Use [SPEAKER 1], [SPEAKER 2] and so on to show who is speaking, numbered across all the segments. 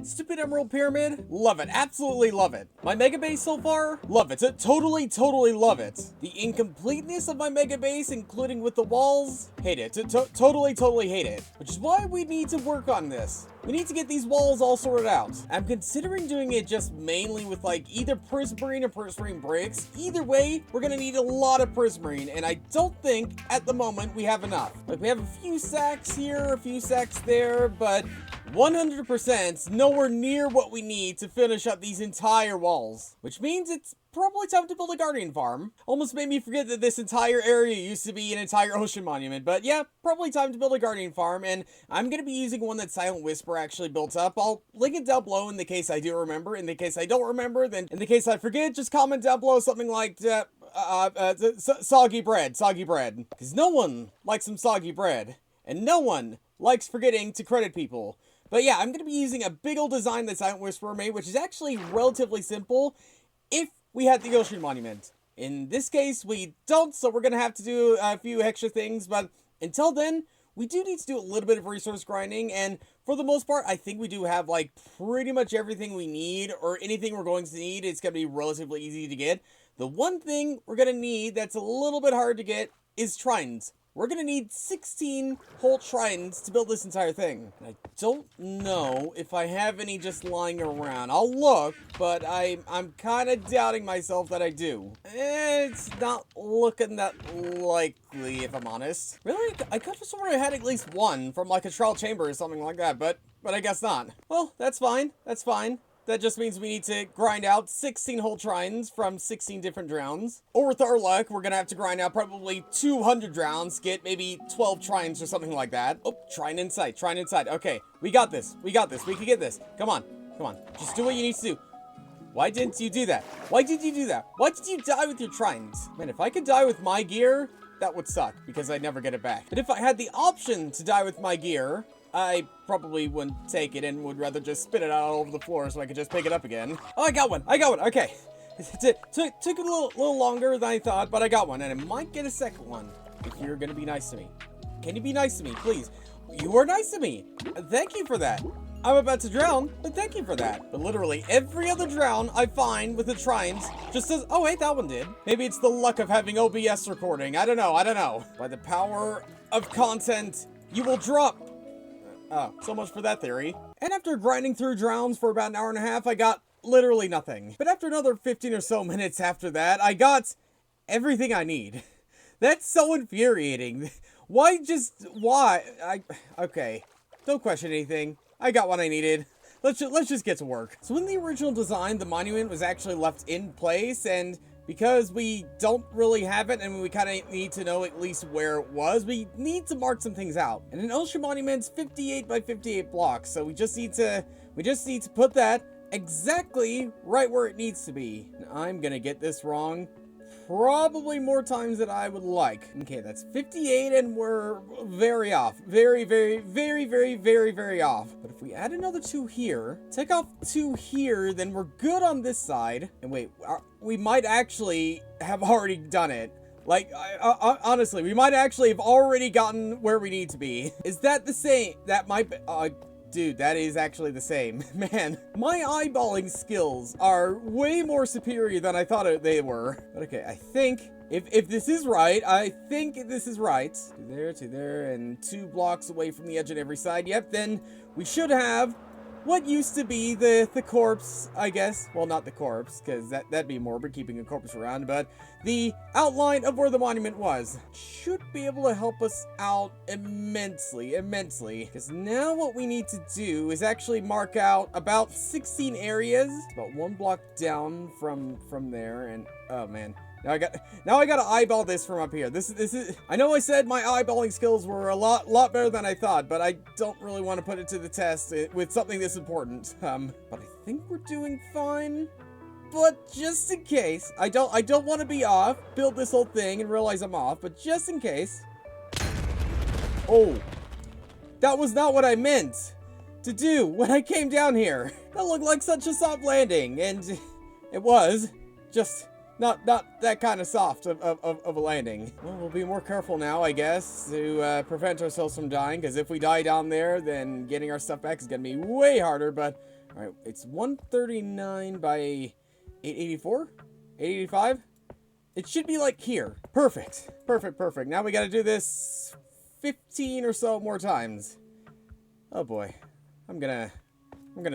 [SPEAKER 1] Stupid Emerald Pyramid, love it, absolutely love it. My mega base so far, love it, totally love it. The incompleteness of my mega base, including with the walls, hate it, totally hate it. Which is why we need to work on this. We need to get these walls all sorted out. I'm considering doing it just mainly with like either prismarine or prismarine bricks. Either way, we're gonna need a lot of prismarine, and I don't think at the moment we have enough. Like, we have a few sacks here, a few sacks there, but 100% nowhere near what we need to finish up these entire walls. Which means it's probably time to build a guardian farm. Almost made me forget that this entire area used to be an entire ocean monument. But yeah, probably time to build a guardian farm. And I'm going to be using one that Silent Whisper actually built up. I'll link it down below in the case I do remember. In the case I don't remember, then in the case I forget, just comment down below something like soggy bread. Because no one likes some soggy bread. And no one likes forgetting to credit people. But yeah, I'm going to be using a big old design that Silent Whisperer made, which is actually relatively simple if we had the ocean monument. In this case, we don't, so we're going to have to do a few extra things, but until then, we do need to do a little bit of resource grinding, and for the most part, I think we do have, like, pretty much everything we need, or anything we're going to need. It's going to be relatively easy to get. The one thing we're going to need that's a little bit hard to get is tridents. We're going to need 16 whole tridents to build this entire thing. And I don't know if I have any just lying around. I'll look, but I'm kind of doubting myself that I do. It's not looking that likely, if I'm honest. Really? I could have sworn I had at least one from like a trial chamber or something like that, but I guess not. Well, that's fine. That's fine. That just means we need to grind out 16 whole tridents from 16 different drowns. Or with our luck, we're gonna have to grind out probably 200 drowns, get maybe 12 tridents or something like that. Oh, trident in sight, trident in sight. Okay, we got this, we can get this. Come on, just do what you need to do. Why didn't you do that? Why did you do that? Why did you die with your tridents? Man, if I could die with my gear, that would suck, because I'd never get it back. But if I had the option to die with my gear, I probably wouldn't take it and would rather just spit it out all over the floor so I could just pick it up again. Oh, I got one, okay. Took a little longer than I thought, but I got one, and I might get a second one if you're gonna be nice to me. Can you be nice to me, please? You were nice to me. Thank you for that. I'm about to drown, but thank you for that. But literally every other drown I find with the tridents just says, oh wait, that one did. Maybe it's the luck of having OBS recording. I don't know. By the power of content, you will drop. Oh, so much for that theory. And after grinding through drowns for about an hour and a half, I got literally nothing. But after another 15 or so minutes after that, I got everything I need. That's so infuriating. Why? Okay. Don't question anything. I got what I needed. Let's just get to work. So in the original design, the monument was actually left in place, and because we don't really have it and we kind of need to know at least where it was, we need to mark some things out. And an ocean monument's 58 by 58 blocks, so we just need to put that exactly right where it needs to be. And I'm gonna get this wrong probably more times than I would like. Okay, that's 58 and we're very off. Very off. But if we add another 2 here, take off 2 here, then we're good on this side. And wait, we might actually have already done it. Like, honestly, we might actually have already gotten where we need to be. Is that the same? That might be, dude, that is actually the same. Man, my eyeballing skills are way more superior than I thought they were. But okay, I think if this is right, I think this is right. To there, and 2 blocks away from the edge on every side. Yep, then we should have what used to be the corpse, I guess. Well, not the corpse, because that'd be morbid, keeping a corpse around, but the outline of where the monument was. Should be able to help us out immensely. Because now what we need to do is actually mark out about 16 areas. About 1 block down from there, and oh man. Now I gotta eyeball this from up here. This is. I know I said my eyeballing skills were a lot better than I thought, but I don't really want to put it to the test with something this important. But I think we're doing fine. But just in case, I don't want to be off. Build this whole thing and realize I'm off. But just in case. Oh, that was not what I meant to do when I came down here. That looked like such a soft landing, and it was just. Not that kind of soft of a landing. Well, we'll be more careful now, I guess, to prevent ourselves from dying, because if we die down there, then getting our stuff back is going to be way harder, but Alright, it's 139 by 884? 885? It should be like here. Perfect. Perfect, perfect. Now we gotta do this 15 or so more times. Oh boy. I'm gonna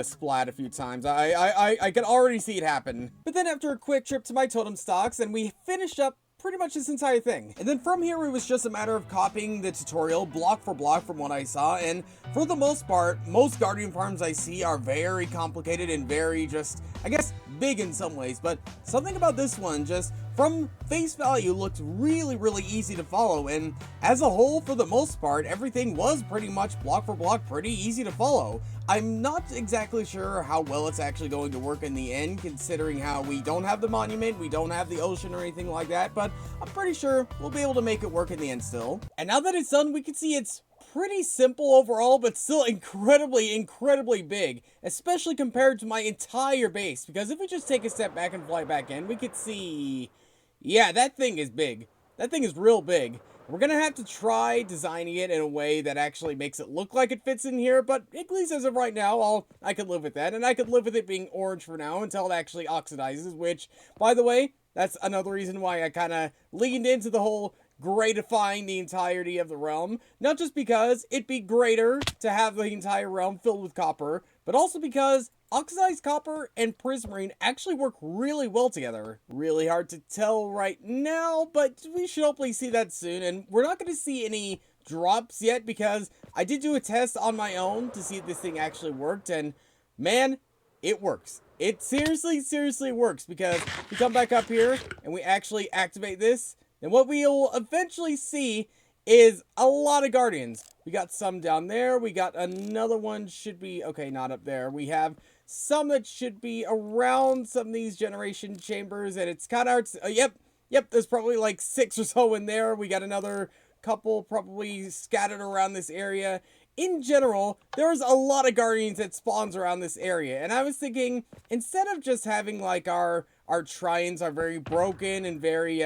[SPEAKER 1] splat a few times. I can already see it happen. But then after a quick trip to my totem stocks, and we finished up pretty much this entire thing. And then from here, it was just a matter of copying the tutorial block for block from what I saw, and for the most part, most guardian farms I see are very complicated and very just, I guess, big in some ways, but something about this one just from face value looked really, really easy to follow, and as a whole, for the most part, everything was pretty much block for block pretty easy to follow. I'm not exactly sure how well it's actually going to work in the end, considering how we don't have the monument, we don't have the ocean or anything like that, but I'm pretty sure we'll be able to make it work in the end still. And now that it's done, we can see it's pretty simple overall, but still incredibly big, especially compared to my entire base, because if we just take a step back and fly back in, we could see, yeah, that thing is big. That thing is real big. We're gonna have to try designing it in a way that actually makes it look like it fits in here, but at least as of right now, I could live with that, and I could live with it being orange for now until it actually oxidizes, which, by the way, that's another reason why I kind of leaned into the whole greatifying the entirety of the realm, not just because it'd be greater to have the entire realm filled with copper, but also because oxidized copper and prismarine actually work really well together. Really hard to tell right now, but we should hopefully see that soon, and we're not going to see any drops yet because I did do a test on my own to see if this thing actually worked, and man, it works. It seriously works, because we come back up here and we actually activate this, and what we'll eventually see is a lot of guardians. We got some down there. We got another one should be, okay, not up there. We have some that should be around some of these generation chambers, and it's kind of hard to, yep, there's probably like 6 or so in there. We got another couple probably scattered around this area. In general, there's a lot of guardians that spawns around this area, and I was thinking, instead of just having like our shrines are very broken and very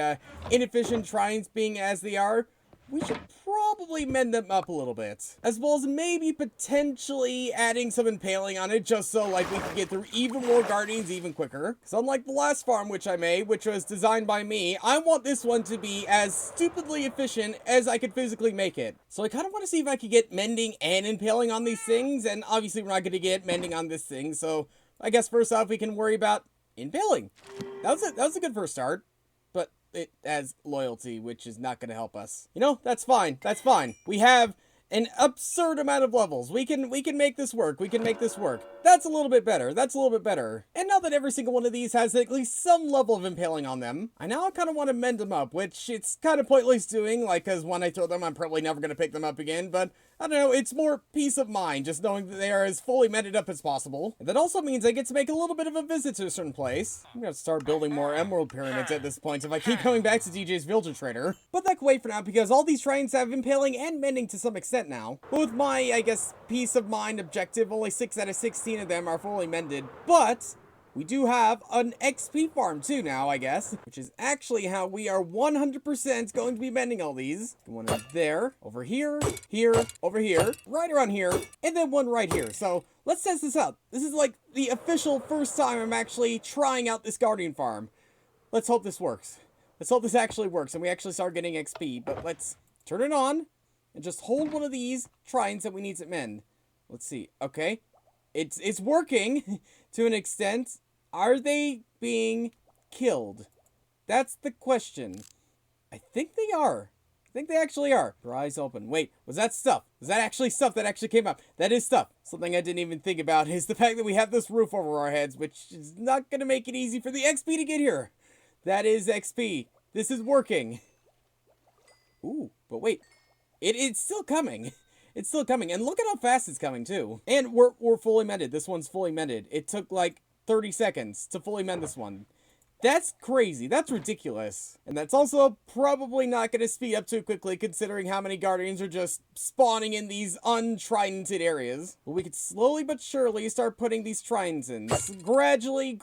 [SPEAKER 1] inefficient shrines being as they are, we should probably mend them up a little bit. As well as maybe potentially adding some impaling on it, just so like we can get through even more guardians even quicker. So unlike the last farm which I made, which was designed by me, I want this one to be as stupidly efficient as I could physically make it. So I kind of want to see if I could get mending and impaling on these things, and obviously we're not going to get mending on this thing, so I guess first off we can worry about impaling. That was a good first start. It has loyalty, which is not going to help us. You know, that's fine. That's fine. We have an absurd amount of levels. We can make this work. We can make this work. That's a little bit better. That's a little bit better. And now that every single one of these has at least some level of impaling on them, I now kind of want to mend them up, which it's kind of pointless doing, like, because when I throw them, I'm probably never going to pick them up again, but I don't know, it's more peace of mind, just knowing that they are as fully mended up as possible. And that also means I get to make a little bit of a visit to a certain place. I'm going to start building more emerald pyramids at this point if I keep coming back to DJ's Villager Trader. But that can wait for now, because all these shrines have impaling and mending to some extent now. But with my, I guess, peace of mind objective, only 6 out of 16 of them are fully mended. But we do have an XP farm too now, I guess, which is actually how we are 100% going to be mending all these. One right there, over here, over here, right around here, and then one right here. So let's test this out. This is like the official first time I'm actually trying out this guardian farm. Let's hope this works. Let's hope this actually works and we actually start getting XP. But let's turn it on and just hold one of these shrines that we need to mend. Let's see. Okay. It's working to an extent. Are they being killed? That's the question. I think they are. I think they actually are. Your eyes open. Wait, was that stuff? Was that actually stuff that actually came up? That is stuff. Something I didn't even think about is the fact that we have this roof over our heads, which is not going to make it easy for the XP to get here. That is XP. This is working. Ooh, but wait. It's still coming. It's still coming. And look at how fast it's coming, too. And we're fully mended. This one's fully mended. It took, like, 30 seconds to fully mend this one. That's crazy. That's ridiculous. And that's also probably not going to speed up too quickly, considering how many guardians are just spawning in these untridented areas. But we could slowly but surely start putting these tridents in. Gradually.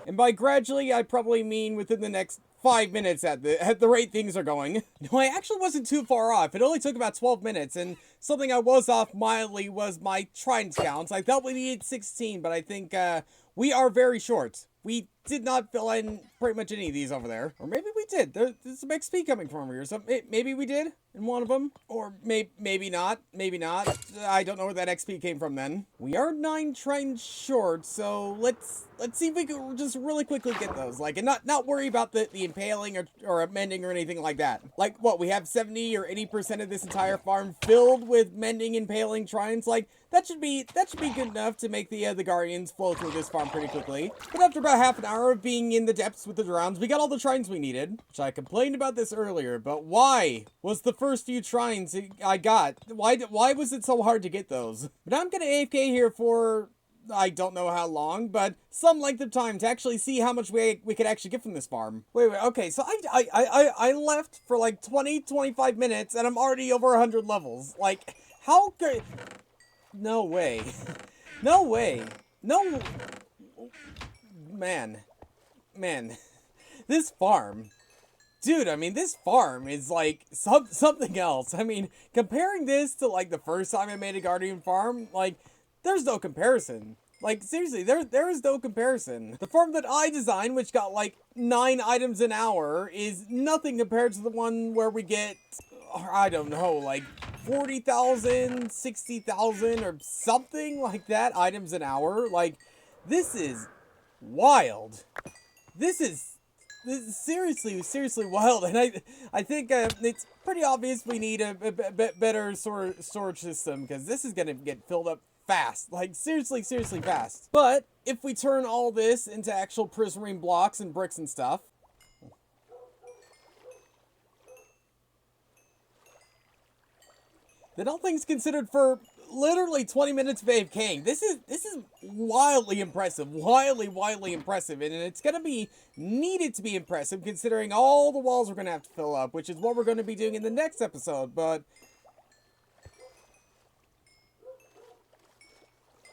[SPEAKER 1] And by gradually, I probably mean within the next 5 minutes at the rate things are going. No, I actually wasn't too far off. It only took about 12 minutes, and something I was off mildly was my trident counts. I thought we needed 16, but I think we are very short. We did not fill in pretty much any of these over there. Or maybe we did. There's some XP coming from over here. So maybe we did in one of them. Or maybe not. Maybe not. I don't know where that XP came from then. We are 9 trains short, so let's see if we can just really quickly get those. Like, and not worry about the impaling or amending or anything like that. Like, what, we have 70 or 80% of this entire farm filled with mending, impaling, tridents. Like, that should be good enough to make the Guardians flow through this farm pretty quickly. But after about half an hour of being in the depths with the drowns, we got all the tridents we needed. Which I complained about this earlier, but why was the first few tridents I got? Why was it so hard to get those? But I'm gonna AFK here for, I don't know how long, but some length of time to actually see how much we could actually get from this farm. Wait, okay, so I left for like 20-25 minutes and I'm already over 100 levels. Like, how could... No way. No way. No... Man. This farm... Dude, I mean, this farm is, like, something else. I mean, comparing this to, like, the first time I made a Guardian farm, like, there's no comparison. Like, seriously, there is no comparison. The farm that I designed, which got, like, 9 items an hour, is nothing compared to the one where we get, I don't know, like, 40,000, 60,000, or something like that items an hour. Like, this is wild. This is seriously wild, and I think it's pretty obvious we need a better storage system, because this is gonna get filled up fast, like seriously fast. But if we turn all this into actual prismarine blocks and bricks and stuff, then all things considered, for literally 20 minutes of AFKing, this is wildly impressive, wildly impressive, and it's gonna be needed to be impressive considering all the walls we're gonna have to fill up, which is what we're gonna be doing in the next episode. But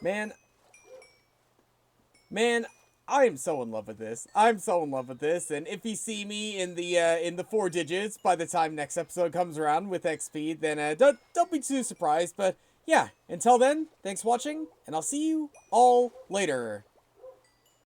[SPEAKER 1] man, I am so in love with this. I'm so in love with this, and if you see me in the 4 digits by the time next episode comes around with XP, then don't be too surprised. But yeah, until then, thanks for watching, and I'll see you all later.